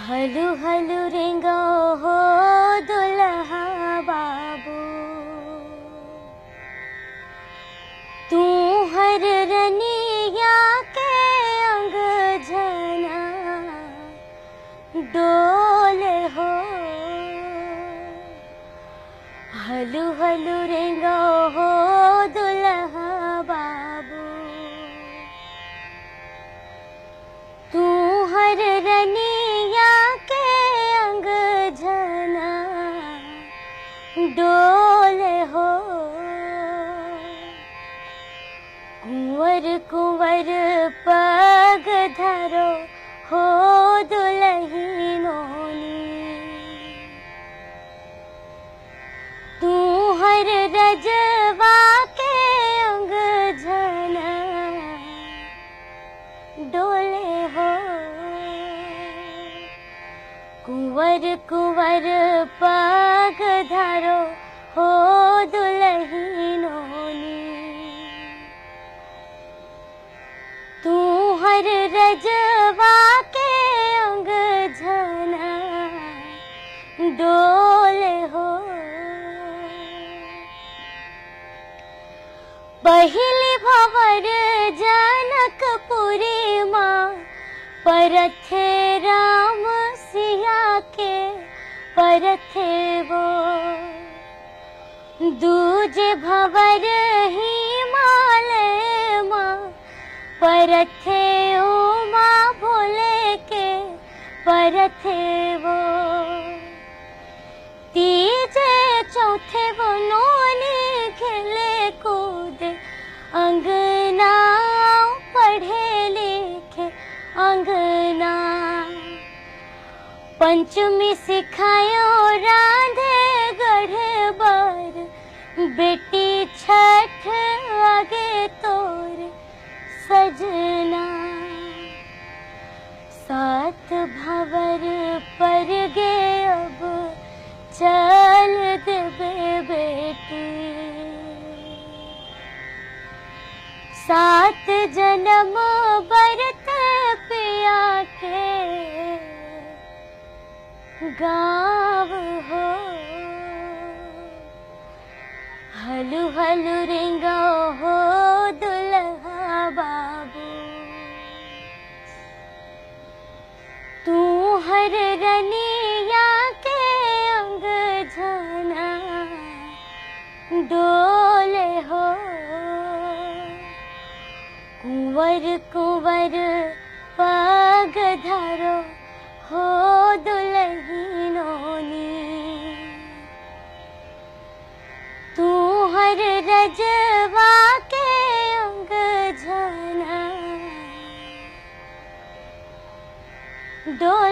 हलु हलु रेंगो हो दुल्हा बाबू, तू हर रनिया के अंग झना डोले हो। हलु हलु रेंगो हो दुल्हा बाबू, तू हर रनिया के अंग झना डोले हो। कुंवर कुंवर पग धरो हो दुल्हिनोनी, तू हर रजवा के अंग झना डोले हो। कुंवर कुंवर पग धरो हो दुल्हिनोनी, तू हर रजवा के अंग झना डोले हो। पहिली भंवर जनकपुरी माँ परथे राम सिया के परथे वो। दूजे भंवर हिमालय माँ परथे उमा भोले के परथे वो। तीजे चौथे वो नोनी खेले कूदे अंगना पढ़े लिखे अंगना। पंचमी सिखायो रांधे गढ़े बर, बेटी छठ आगे तोर सजना। सात भंवर पर गे अब चल देबे बेटी, सात जन्म बरत पिया के गाँव हो। हलु हलु रेंगो हो दुल्हा बाबू, तू हर रनिया के अंग झना डोले हो। कुंवर कुंवर पग धरो हो दुल्हिनोनी, तू हर रजवा के अंग झना डोले